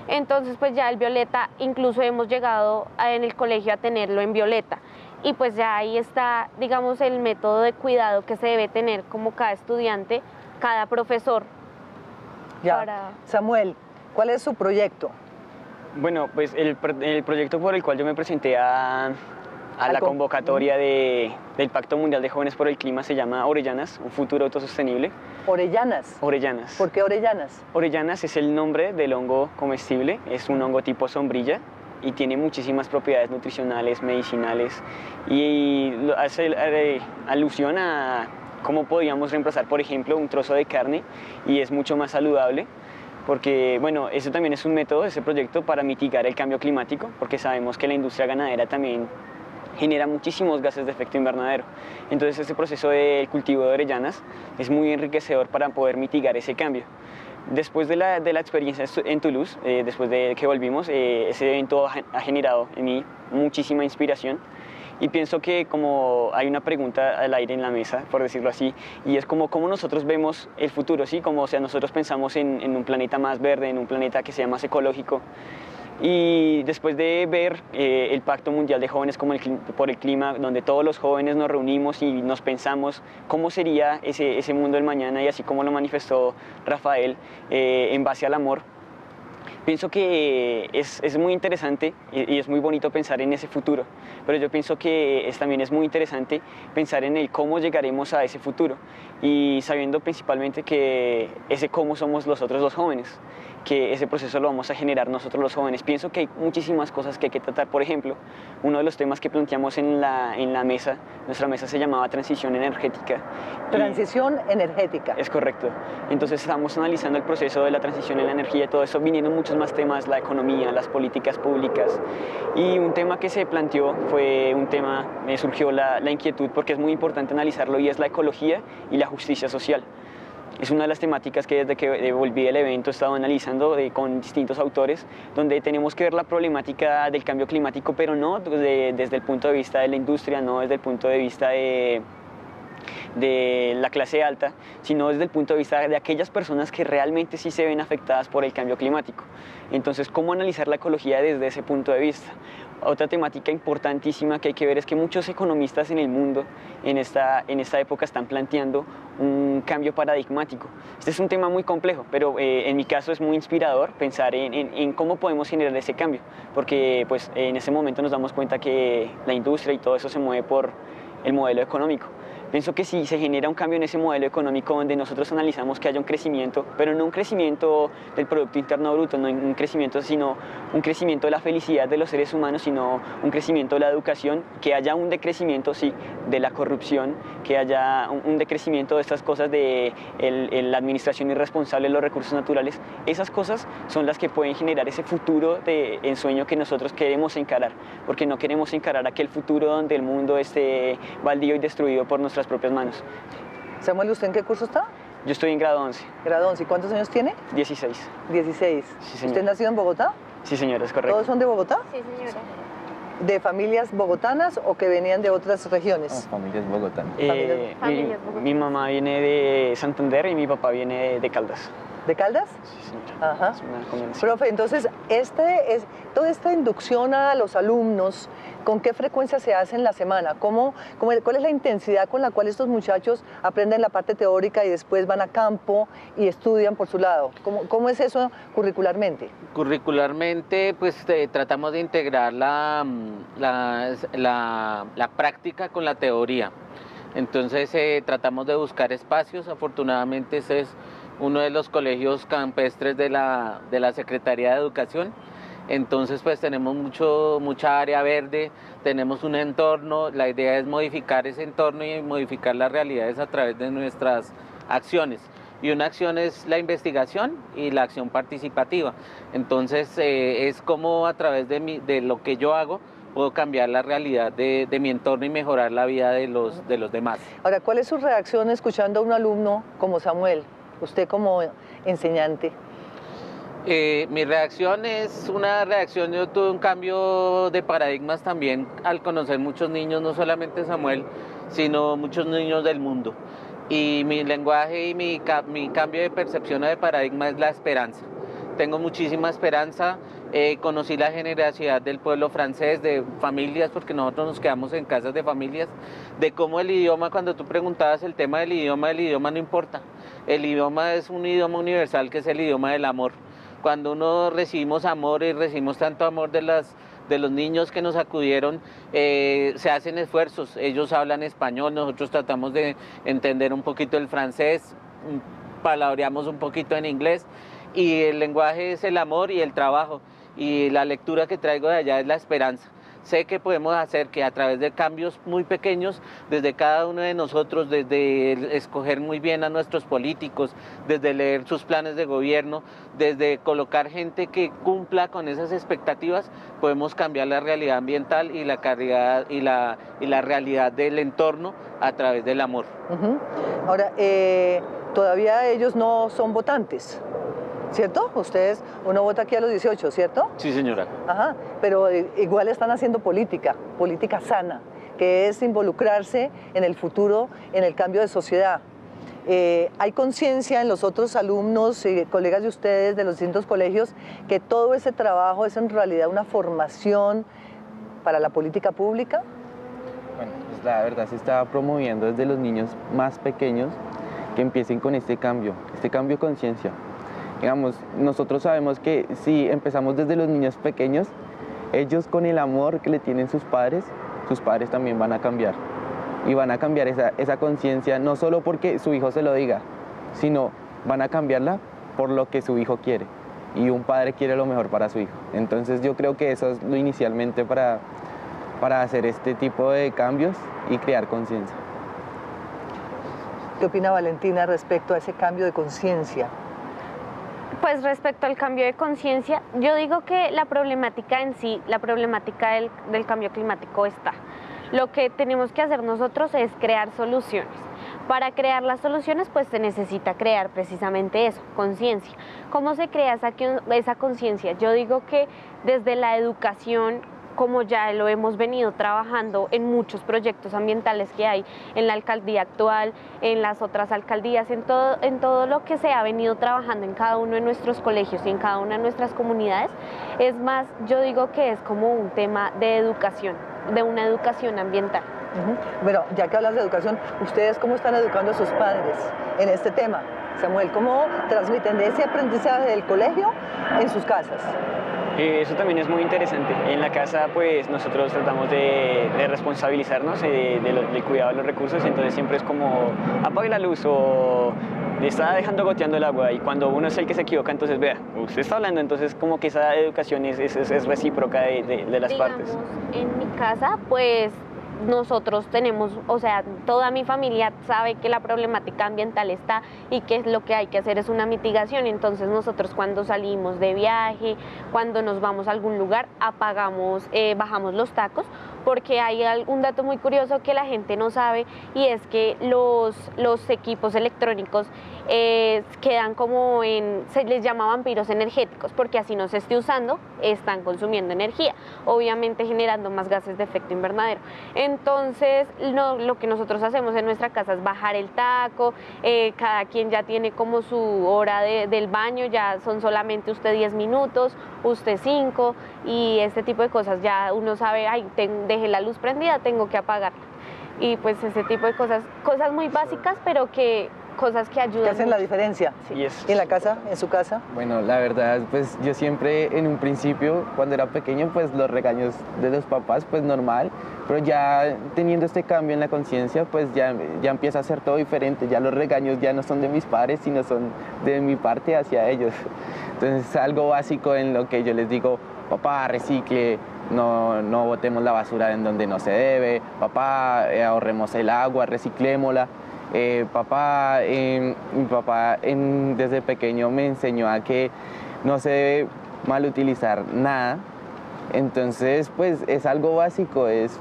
Entonces pues ya el violeta, incluso hemos llegado en el colegio a tenerlo en violeta. Y pues ya ahí está, digamos, el método de cuidado que se debe tener como cada estudiante, cada profesor. Ya. Samuel, ¿cuál es su proyecto? Bueno, pues el proyecto por el cual yo me presenté a la convocatoria del Pacto Mundial de Jóvenes por el Clima se llama Orellanas, un futuro autosostenible. ¿Orellanas? Orellanas. ¿Por qué orellanas? Orellanas es el nombre del hongo comestible, es un hongo tipo sombrilla y tiene muchísimas propiedades nutricionales, medicinales y hace alusión a cómo podríamos reemplazar, por ejemplo, un trozo de carne y es mucho más saludable. Porque, bueno, eso también es un método, ese proyecto, para mitigar el cambio climático, porque sabemos que la industria ganadera también genera muchísimos gases de efecto invernadero. Entonces, este proceso del cultivo de orellanas es muy enriquecedor para poder mitigar ese cambio. Después de la experiencia en Toulouse, después de que volvimos, ese evento ha generado en mí muchísima inspiración. Y pienso que como hay una pregunta al aire en la mesa, por decirlo así, y es como cómo nosotros vemos el futuro, ¿sí? Como, o sea, nosotros pensamos en un planeta más verde, en un planeta que sea más ecológico. Y después de ver el Pacto Mundial de Jóvenes por el Clima, donde todos los jóvenes nos reunimos y nos pensamos cómo sería ese mundo del mañana, y así como lo manifestó Rafael, en base al amor, pienso que es muy interesante y es muy bonito pensar en ese futuro, pero yo pienso que también es muy interesante pensar en el cómo llegaremos a ese futuro y sabiendo principalmente que ese cómo somos nosotros los jóvenes, que ese proceso lo vamos a generar nosotros los jóvenes. Pienso que hay muchísimas cosas que hay que tratar. Por ejemplo, uno de los temas que planteamos en la mesa, nuestra mesa se llamaba transición energética. Transición energética. Es correcto. Entonces estamos analizando el proceso de la transición en la energía y todo eso, viniendo muchos más temas, la economía, las políticas públicas. Y un tema que se planteó fue un tema, me surgió la inquietud porque es muy importante analizarlo y es la ecología y la justicia social. Es una de las temáticas que desde que volví del evento he estado analizando con distintos autores, donde tenemos que ver la problemática del cambio climático, pero no desde el punto de vista de la industria, no desde el punto de vista de la clase alta, sino desde el punto de vista de aquellas personas que realmente sí se ven afectadas por el cambio climático. Entonces, ¿cómo analizar la ecología desde ese punto de vista? Otra temática importantísima que hay que ver es que muchos economistas en el mundo en esta época están planteando un cambio paradigmático. Este es un tema muy complejo, pero en mi caso es muy inspirador pensar en cómo podemos generar ese cambio, porque pues, en ese momento nos damos cuenta que la industria y todo eso se mueve por el modelo económico. Pienso que si se genera un cambio en ese modelo económico donde nosotros analizamos que haya un crecimiento, pero no un crecimiento del Producto Interno Bruto, no un crecimiento, sino un crecimiento de la felicidad de los seres humanos, sino un crecimiento de la educación, que haya un decrecimiento, sí, de la corrupción, que haya un decrecimiento de estas cosas de la administración irresponsable de los recursos naturales. Esas cosas son las que pueden generar ese futuro de ensueño que nosotros queremos encarar, porque no queremos encarar aquel futuro donde el mundo esté baldío y destruido por nuestras propias manos. Samuel, ¿usted en qué curso está? Yo estoy en grado 11. Grado 11. ¿Y cuántos años tiene? 16. 16. Sí, señora. ¿Usted nació en Bogotá? Sí, señora, es correcto. ¿Todos son de Bogotá? Sí, señora. ¿De familias bogotanas o que venían de otras regiones? Familias bogotanas. Familias bogotanas. Mi mamá viene de Santander y mi papá viene de Caldas. ¿De Caldas? Sí, señora. Ajá. Es una combinación. Profe, entonces, toda esta inducción a los alumnos, ¿con qué frecuencia se hace en la semana? ¿Cuál es la intensidad con la cual estos muchachos aprenden la parte teórica y después van a campo y estudian por su lado? ¿Cómo es eso curricularmente? Curricularmente, pues tratamos de integrar la práctica con la teoría. Entonces tratamos de buscar espacios. Afortunadamente ese es uno de los colegios campestres de la Secretaría de Educación. Entonces pues tenemos mucha área verde, tenemos un entorno, la idea es modificar ese entorno y modificar las realidades a través de nuestras acciones. Y una acción es la investigación y la acción participativa. Entonces es como a través de lo que yo hago puedo cambiar la realidad de mi entorno y mejorar la vida de los demás. Ahora, ¿cuál es su reacción escuchando a un alumno como Samuel, usted como enseñante? Mi reacción es una reacción, yo tuve un cambio de paradigmas también al conocer muchos niños, no solamente Samuel, sino muchos niños del mundo. Y mi lenguaje y mi cambio de percepción o de paradigma es la esperanza. Tengo muchísima esperanza, conocí la generosidad del pueblo francés, de familias, porque nosotros nos quedamos en casas de familias, de cómo el idioma, cuando tú preguntabas el tema del idioma no importa. El idioma es un idioma universal que es el idioma del amor. Cuando uno recibimos amor y recibimos tanto amor de los niños que nos acudieron, se hacen esfuerzos. Ellos hablan español, nosotros tratamos de entender un poquito el francés, palabreamos un poquito en inglés, y el lenguaje es el amor y el trabajo, y la lectura que traigo de allá es la esperanza. Sé que podemos hacer que a través de cambios muy pequeños, desde cada uno de nosotros, desde escoger muy bien a nuestros políticos, desde leer sus planes de gobierno, desde colocar gente que cumpla con esas expectativas, podemos cambiar la realidad ambiental y la calidad y la realidad del entorno a través del amor. Ahora, todavía ellos no son votantes, ¿cierto? Ustedes, uno vota aquí a los 18, ¿cierto? Sí, señora. Ajá, pero igual están haciendo política sana, que es involucrarse en el futuro, en el cambio de sociedad. ¿Hay conciencia en los otros alumnos y colegas de ustedes de los distintos colegios que todo ese trabajo es en realidad una formación para la política pública? Bueno, pues la verdad se está promoviendo desde los niños más pequeños que empiecen con este cambio de conciencia. Digamos, nosotros sabemos que si empezamos desde los niños pequeños, ellos con el amor que le tienen sus padres también van a cambiar. Y van a cambiar esa conciencia, no solo porque su hijo se lo diga, sino van a cambiarla por lo que su hijo quiere. Y un padre quiere lo mejor para su hijo. Entonces yo creo que eso es lo inicialmente para hacer este tipo de cambios y crear conciencia. ¿Qué opina Valentina respecto a ese cambio de conciencia? Pues respecto al cambio de conciencia, yo digo que la problemática en sí, la problemática del cambio climático está. Lo que tenemos que hacer nosotros es crear soluciones. Para crear las soluciones, pues se necesita crear precisamente eso, conciencia. ¿Cómo se crea esa conciencia? Yo digo que desde la educación, como ya lo hemos venido trabajando en muchos proyectos ambientales que hay en la alcaldía actual, en las otras alcaldías, en todo lo que se ha venido trabajando en cada uno de nuestros colegios y en cada una de nuestras comunidades, es más, yo digo que es como un tema de educación, de una educación ambiental. Bueno, ya que hablas de educación, ¿ustedes cómo están educando a sus padres en este tema? Samuel, ¿cómo transmiten de ese aprendizaje del colegio en sus casas? Eso también es muy interesante. En la casa, pues, nosotros tratamos de responsabilizarnos del cuidado de los recursos, entonces siempre es como, apague la luz o está dejando goteando el agua, y cuando uno es el que se equivoca, entonces vea, usted está hablando, entonces como que esa educación es recíproca de las partes. En mi casa, pues, nosotros tenemos, o sea, toda mi familia sabe que la problemática ambiental está y que lo que hay que hacer es una mitigación. Entonces nosotros cuando salimos de viaje, cuando nos vamos a algún lugar, bajamos los tacos, porque hay un dato muy curioso que la gente no sabe, y es que los equipos electrónicos quedan como se les llama vampiros energéticos, porque así no se esté usando, están consumiendo energía, obviamente generando más gases de efecto invernadero. Entonces lo que nosotros hacemos en nuestra casa es bajar el taco, cada quien ya tiene como su hora del baño, ya son solamente usted 10 minutos, usted 5, y este tipo de cosas, ya uno sabe, ay, dejé la luz prendida, tengo que apagarla. Y pues ese tipo de cosas muy básicas, pero cosas que ayudan. ¿Qué hacen mucho. la diferencia? Sí. ¿Y en la casa, en su casa? Bueno, la verdad, pues yo siempre en un principio, cuando era pequeño, pues los regaños de los papás, pues normal, pero ya teniendo este cambio en la conciencia, pues ya empieza a ser todo diferente, ya los regaños ya no son de mis padres, sino son de mi parte hacia ellos. Entonces es algo básico en lo que yo les digo, papá, recicle, no botemos la basura en donde no se debe, papá, ahorremos el agua, reciclémosla. Mi papá desde pequeño me enseñó a que no se debe mal utilizar nada, entonces pues es algo básico, es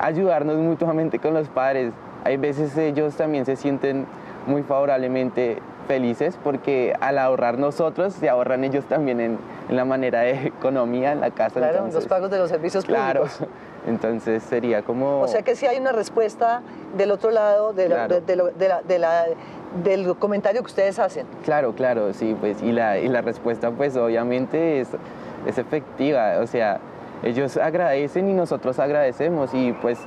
ayudarnos mutuamente con los padres. Hay veces ellos también se sienten muy favorablemente felices porque al ahorrar nosotros, se ahorran ellos también en la manera de economía en la casa. Claro, entonces, los pagos de los servicios públicos. Claro, entonces sería como... O sea que sí hay una respuesta del otro lado Claro. del comentario que ustedes hacen. Claro, sí, pues, y la respuesta pues obviamente es efectiva, o sea, ellos agradecen y nosotros agradecemos, y pues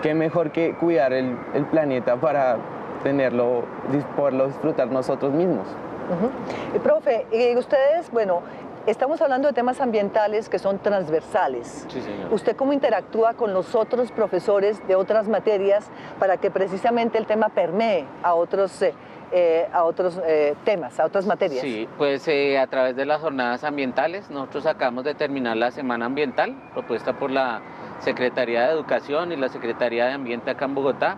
qué mejor que cuidar el planeta para poderlo disfrutar nosotros mismos. Profe, y ustedes, bueno, estamos hablando de temas ambientales que son transversales. Sí, señor. ¿Usted cómo interactúa con los otros profesores de otras materias para que precisamente el tema permee a otros temas, a otras materias? Sí, pues a través de las jornadas ambientales, nosotros acabamos de terminar la Semana Ambiental, propuesta por la Secretaría de Educación y la Secretaría de Ambiente acá en Bogotá,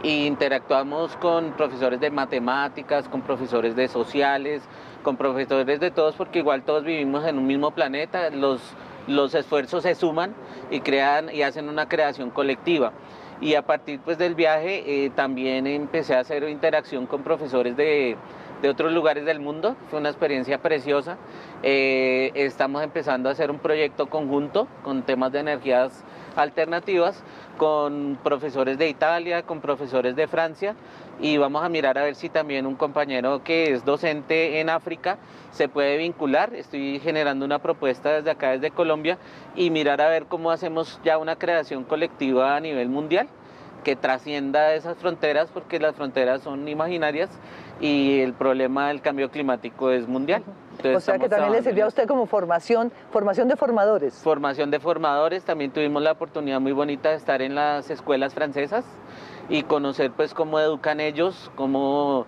e interactuamos con profesores de matemáticas, con profesores de sociales, con profesores de todos, porque igual todos vivimos en un mismo planeta, los esfuerzos se suman y crean y hacen una creación colectiva. Y a partir pues, del viaje también empecé a hacer interacción con profesores de otros lugares del mundo. Fue una experiencia preciosa. Estamos empezando a hacer un proyecto conjunto con temas de energías alternativas con profesores de Italia, con profesores de Francia, y vamos a mirar a ver si también un compañero que es docente en África se puede vincular. Estoy generando una propuesta desde acá, desde Colombia, y mirar a ver cómo hacemos ya una creación colectiva a nivel mundial que trascienda esas fronteras, porque las fronteras son imaginarias y el problema del cambio climático es mundial. Entonces, o sea que también le sirvió a usted como formación de formadores. Formación de formadores, también tuvimos la oportunidad muy bonita de estar en las escuelas francesas y conocer pues cómo educan ellos, cómo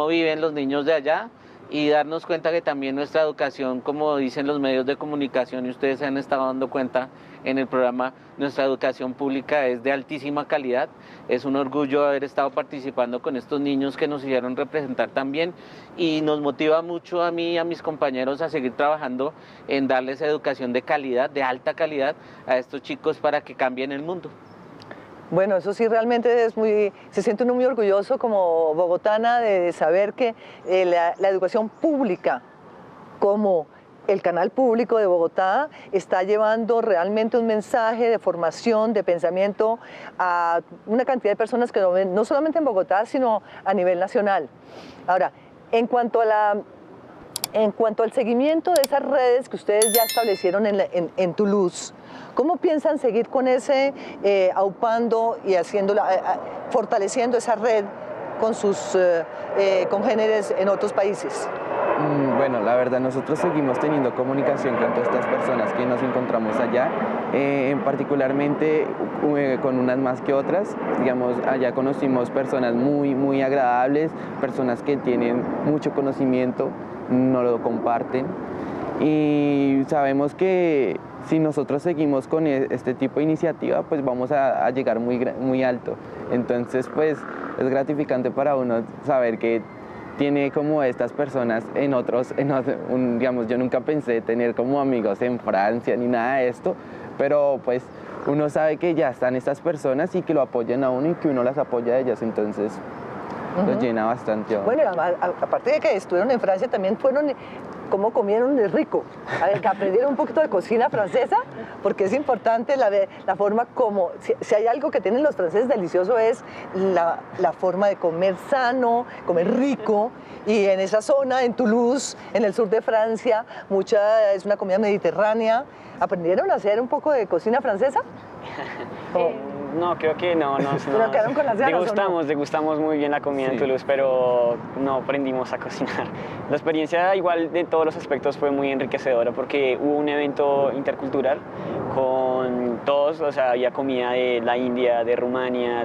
viven los niños de allá, y darnos cuenta que también nuestra educación, como dicen los medios de comunicación y ustedes se han estado dando cuenta en el programa, nuestra educación pública es de altísima calidad. Es un orgullo haber estado participando con estos niños que nos hicieron representar también, y nos motiva mucho a mí y a mis compañeros a seguir trabajando en darles educación de calidad, de alta calidad a estos chicos para que cambien el mundo. Bueno, eso sí realmente se siente uno muy orgulloso como bogotana de saber que la educación pública, como el canal público de Bogotá, está llevando realmente un mensaje de formación, de pensamiento a una cantidad de personas que lo ven, no solamente en Bogotá, sino a nivel nacional. Ahora, en cuanto al seguimiento de esas redes que ustedes ya establecieron en Toulouse, ¿cómo piensan seguir con ese, aupando y fortaleciendo esa red con sus congéneres en otros países? Bueno, la verdad nosotros seguimos teniendo comunicación con todas estas personas que nos encontramos allá, particularmente con unas más que otras. Digamos, allá conocimos personas muy agradables, personas que tienen mucho conocimiento, nos lo comparten, y sabemos que si nosotros seguimos con este tipo de iniciativa, pues vamos a llegar muy alto. Entonces, pues es gratificante para uno saber que tiene como estas personas digamos, yo nunca pensé tener como amigos en Francia ni nada de esto, pero pues uno sabe que ya están estas personas y que lo apoyan a uno y que uno las apoya a ellas, entonces los llena bastante. Bueno, aparte de que estuvieron en Francia, también fueron, ¿cómo comieron de rico? A ver, que aprendieron un poquito de cocina francesa, porque es importante la forma como, si hay algo que tienen los franceses delicioso es la forma de comer sano, comer rico, y en esa zona, en Toulouse, en el sur de Francia, es una comida mediterránea. ¿Aprendieron a hacer un poco de cocina francesa? No, creo que no. ¿Pero quedaron con las ganas, degustamos muy bien la comida en Toulouse, pero no aprendimos a cocinar. La experiencia, igual de todos los aspectos, fue muy enriquecedora porque hubo un evento intercultural con todos, o sea, había comida de la India, de Rumania,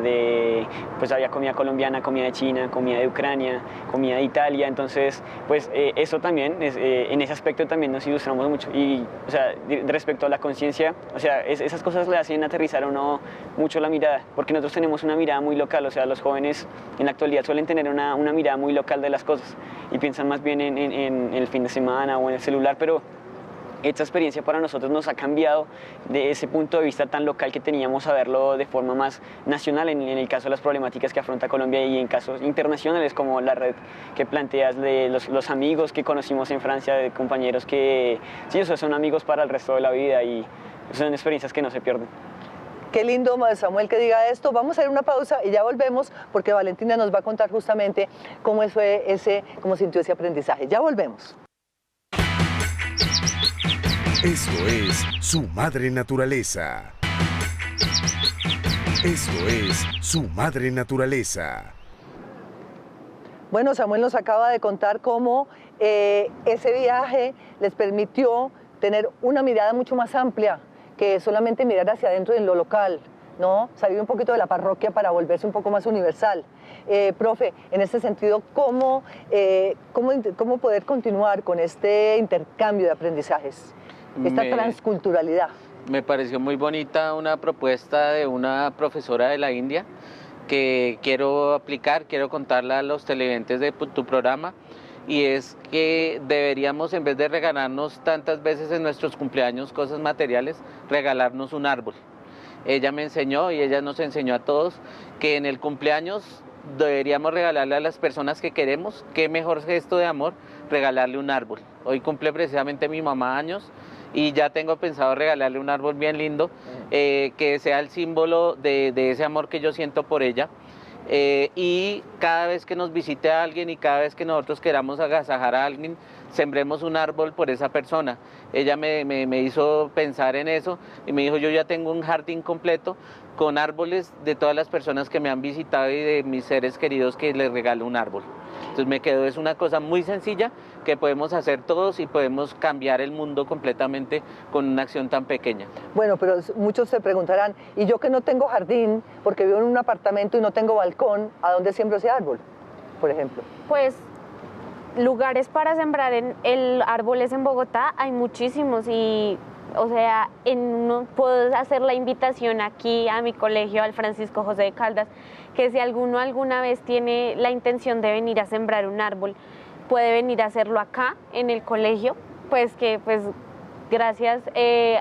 pues había comida colombiana, comida de China, comida de Ucrania, comida de Italia, entonces, pues eso también, en ese aspecto también nos ilustramos mucho. Y, o sea, respecto a la conciencia, o sea, esas cosas le hacen aterrizar a uno mucho la mirada, porque nosotros tenemos una mirada muy local, o sea, los jóvenes en la actualidad suelen tener una mirada muy local de las cosas y piensan más bien en el fin de semana o en el celular, pero esta experiencia para nosotros nos ha cambiado de ese punto de vista tan local que teníamos a verlo de forma más nacional en el caso de las problemáticas que afronta Colombia, y en casos internacionales como la red que planteas de los amigos que conocimos en Francia, de compañeros que sí, o sea, son amigos para el resto de la vida, y son experiencias que no se pierden. Qué lindo, Samuel, que diga esto. Vamos a ir a una pausa y ya volvemos, porque Valentina nos va a contar justamente cómo sintió ese aprendizaje. Ya volvemos. Esto es Su Madre Naturaleza. Esto es Su Madre Naturaleza. Bueno, Samuel nos acaba de contar cómo ese viaje les permitió tener una mirada mucho más amplia que solamente mirar hacia adentro en lo local, ¿no? Salir un poquito de la parroquia para volverse un poco más universal. Profe, en este sentido, ¿cómo poder continuar con este intercambio de aprendizajes, esta transculturalidad? Me pareció muy bonita una propuesta de una profesora de la India que quiero aplicar, quiero contarla a los televidentes de tu programa, y es que deberíamos, en vez de regalarnos tantas veces en nuestros cumpleaños cosas materiales, regalarnos un árbol. Ella me enseñó y ella nos enseñó a todos que en el cumpleaños deberíamos regalarle a las personas que queremos, qué mejor gesto de amor, regalarle un árbol. Hoy cumple precisamente mi mamá años y ya tengo pensado regalarle un árbol bien lindo, que sea el símbolo de ese amor que yo siento por ella. Y cada vez que nos visite a alguien y cada vez que nosotros queramos agasajar a alguien, sembremos un árbol por esa persona. Ella me hizo pensar en eso y me dijo, yo ya tengo un jardín completo con árboles de todas las personas que me han visitado y de mis seres queridos que les regalo un árbol. Entonces me quedó, es una cosa muy sencilla que podemos hacer todos y podemos cambiar el mundo completamente con una acción tan pequeña. Bueno, pero muchos se preguntarán, ¿y yo que no tengo jardín porque vivo en un apartamento y no tengo balcón, a dónde siembro ese árbol, por ejemplo? Pues lugares para sembrar árboles en Bogotá hay muchísimos y, o sea, puedo hacer la invitación aquí a mi colegio, al Francisco José de Caldas, que si alguno alguna vez tiene la intención de venir a sembrar un árbol, puede venir a hacerlo acá en el colegio, pues gracias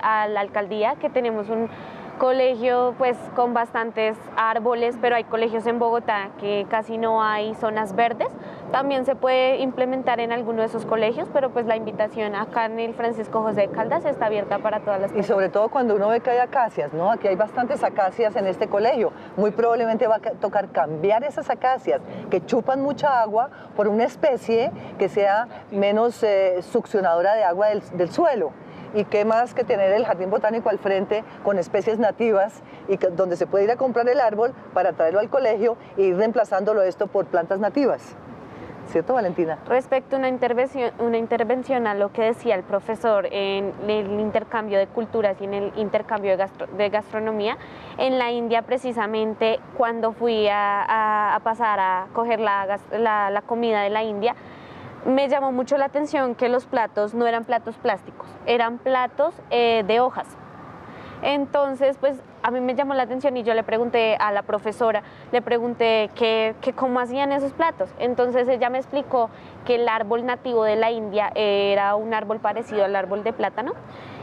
a la alcaldía que tenemos un colegio pues con bastantes árboles, pero hay colegios en Bogotá que casi no hay zonas verdes. También se puede implementar en alguno de esos colegios, pero pues la invitación acá en el Francisco José de Caldas está abierta para todas las personas. Y sobre todo cuando uno ve que hay acacias, ¿no? Aquí hay bastantes acacias en este colegio. Muy probablemente va a tocar cambiar esas acacias que chupan mucha agua por una especie que sea menos succionadora de agua del suelo. Y qué más que tener el jardín botánico al frente con especies nativas y donde se puede ir a comprar el árbol para traerlo al colegio e ir reemplazándolo esto por plantas nativas. ¿Cierto, Valentina? Respecto a una intervención a lo que decía el profesor en el intercambio de culturas y en el intercambio de gastronomía, en la India precisamente cuando fui a pasar a coger la comida de la India, me llamó mucho la atención que los platos no eran platos plásticos, eran platos de hojas. Entonces, pues a mí me llamó la atención y yo le pregunté a la profesora, le pregunté cómo hacían esos platos. Entonces ella me explicó que el árbol nativo de la India era un árbol parecido al árbol de plátano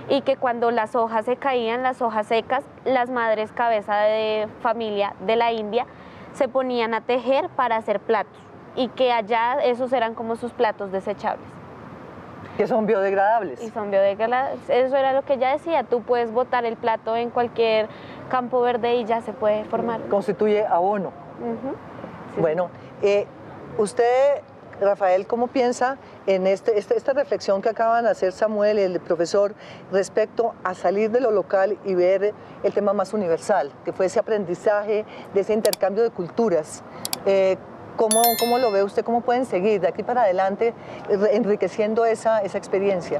y que cuando las hojas se caían, las hojas secas, las madres cabeza de familia de la India se ponían a tejer para hacer platos y que allá esos eran como sus platos desechables. Que son biodegradables. Y son biodegradables. Eso era lo que ella decía, tú puedes botar el plato en cualquier campo verde y ya se puede formar. Constituye abono. Sí, bueno, usted, Rafael, ¿cómo piensa en esta reflexión que acaban de hacer Samuel y el profesor respecto a salir de lo local y ver el tema más universal, que fue ese aprendizaje de ese intercambio de culturas? ¿Cómo lo ve usted? ¿Cómo pueden seguir de aquí para adelante enriqueciendo esa experiencia?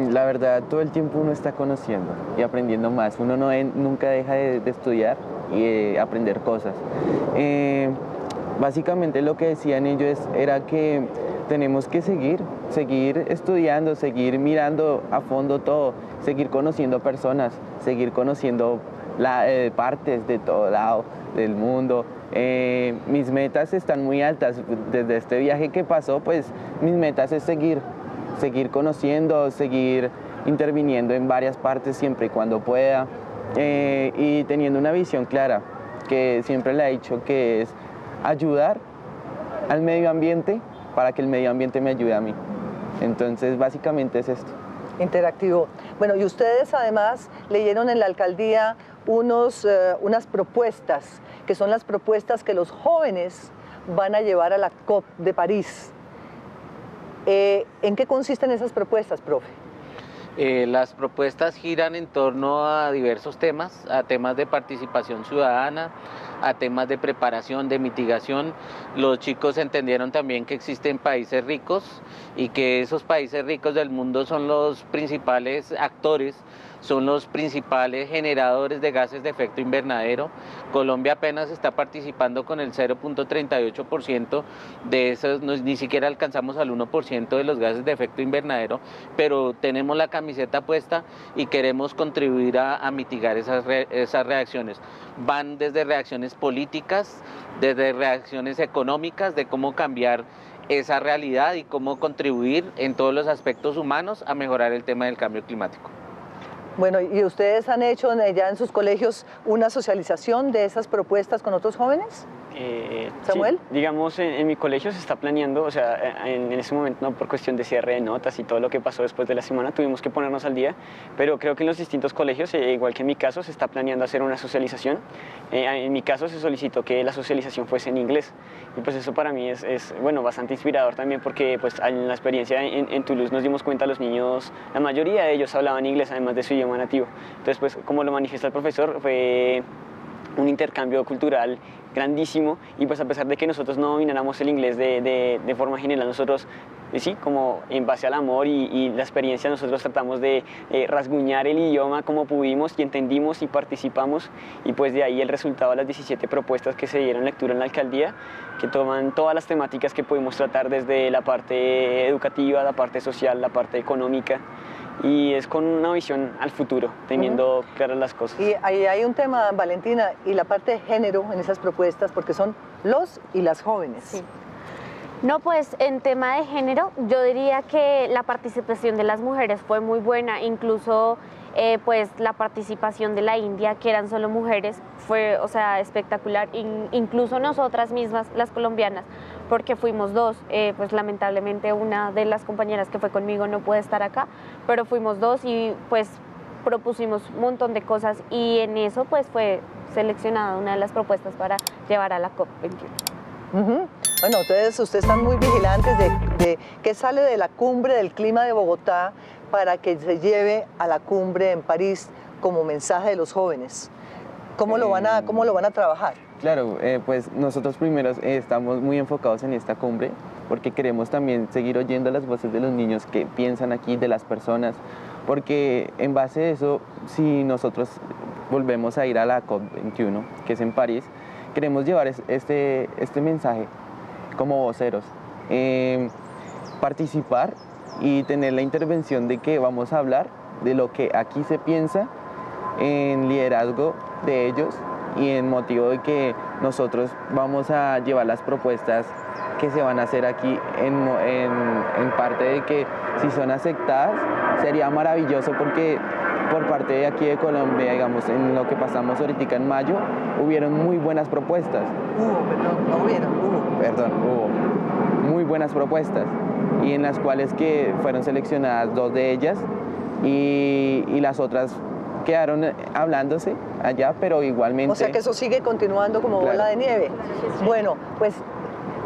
La verdad, todo el tiempo uno está conociendo y aprendiendo más. Uno nunca deja de estudiar y aprender cosas. Básicamente lo que decían ellos era que tenemos que seguir estudiando, seguir mirando a fondo todo, seguir conociendo personas, seguir conociendo partes de todo lado del mundo. Mis metas están muy altas. Desde este viaje que pasó, pues mis metas es seguir conociendo, seguir interviniendo en varias partes siempre y cuando pueda, y teniendo una visión clara, que siempre le he dicho que es ayudar al medio ambiente para que el medio ambiente me ayude a mí. Entonces, básicamente es esto. Interactivo. Bueno, y ustedes además leyeron en la alcaldía unas propuestas, que son las propuestas que los jóvenes van a llevar a la COP de París. ¿En qué consisten esas propuestas, profe? Las propuestas giran en torno a diversos temas, a temas de participación ciudadana, a temas de preparación, de mitigación. Los chicos entendieron también que existen países ricos y que esos países ricos del mundo son los principales actores, son los principales generadores de gases de efecto invernadero. Colombia apenas está participando con el 0.38% de esos, ni siquiera alcanzamos al 1% de los gases de efecto invernadero, pero tenemos la camiseta puesta y queremos contribuir a mitigar esas reacciones. Van desde reacciones políticas, desde reacciones económicas, de cómo cambiar esa realidad y cómo contribuir en todos los aspectos humanos a mejorar el tema del cambio climático. Bueno, ¿y ustedes han hecho ya en sus colegios una socialización de esas propuestas con otros jóvenes? ¿Samuel? Sí, digamos, en mi colegio se está planeando, o sea, en ese momento, no por cuestión de cierre de notas y todo lo que pasó después de la semana, tuvimos que ponernos al día, pero creo que en los distintos colegios, igual que en mi caso, se está planeando hacer una socialización. En mi caso se solicitó que la socialización fuese en inglés, y pues eso para mí es bueno, bastante inspirador también, porque pues en la experiencia en Toulouse nos dimos cuenta, los niños, la mayoría de ellos hablaban inglés, además de su idioma nativo. Entonces, pues como lo manifiesta el profesor, fue un intercambio cultural grandísimo, y pues a pesar de que nosotros no domináramos el inglés de forma general, nosotros sí, como en base al amor y la experiencia, nosotros tratamos de rasguñar el idioma como pudimos y entendimos y participamos, y pues de ahí el resultado de las 17 propuestas que se dieron lectura en la alcaldía, que toman todas las temáticas que pudimos tratar, desde la parte educativa, la parte social, la parte económica, y es con una visión al futuro, teniendo claras las cosas. Y ahí hay un tema, Valentina, y la parte de género en esas propuestas, porque son los y las jóvenes. Sí. No, pues en tema de género, yo diría que la participación de las mujeres fue muy buena, incluso pues la participación de la India, que eran solo mujeres, fue, o sea, espectacular. Incluso nosotras mismas, las colombianas, porque fuimos dos, pues lamentablemente una de las compañeras que fue conmigo no puede estar acá, pero fuimos dos y pues propusimos un montón de cosas, y en eso pues fue seleccionada una de las propuestas para llevar a la COP21. Bueno, ustedes están muy vigilantes de qué sale de la cumbre del clima de Bogotá para que se lleve a la cumbre en París como mensaje de los jóvenes. ¿Cómo lo van a trabajar? Claro, pues nosotros primero estamos muy enfocados en esta cumbre, porque queremos también seguir oyendo las voces de los niños que piensan aquí, de las personas, porque en base a eso, si nosotros volvemos a ir a la COP21, que es en París, queremos llevar este mensaje como voceros, participar y tener la intervención de que vamos a hablar de lo que aquí se piensa, en liderazgo de ellos y en motivo de que nosotros vamos a llevar las propuestas que se van a hacer aquí en parte de que, si son aceptadas, sería maravilloso, porque por parte de aquí de Colombia, digamos, en lo que pasamos ahorita en mayo, hubieron muy buenas propuestas. Hubo muy buenas propuestas, y en las cuales que fueron seleccionadas 2 de ellas, y las otras quedaron hablándose allá, pero igualmente... O sea que eso sigue continuando como bola de nieve. Bueno, pues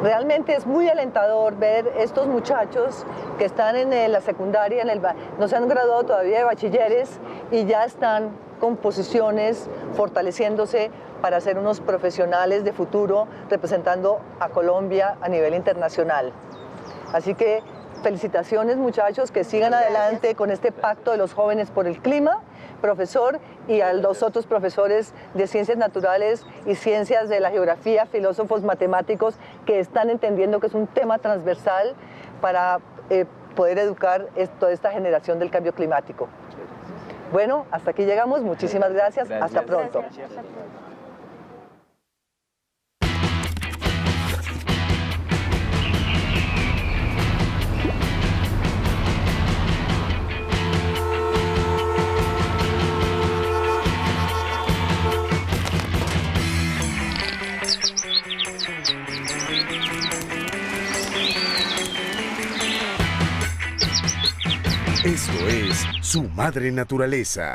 realmente es muy alentador ver estos muchachos que están en la secundaria, no se han graduado todavía de bachilleres, y ya están con posiciones, fortaleciéndose para ser unos profesionales de futuro, representando a Colombia a nivel internacional. Así que felicitaciones, muchachos, que sigan adelante con este pacto de los jóvenes por el clima, profesor, y a los otros profesores de ciencias naturales y ciencias de la geografía, filósofos, matemáticos, que están entendiendo que es un tema transversal para poder educar toda esta generación del cambio climático. Bueno, hasta aquí llegamos. Muchísimas gracias. Hasta pronto. Gracias. Esto es Su Madre Naturaleza.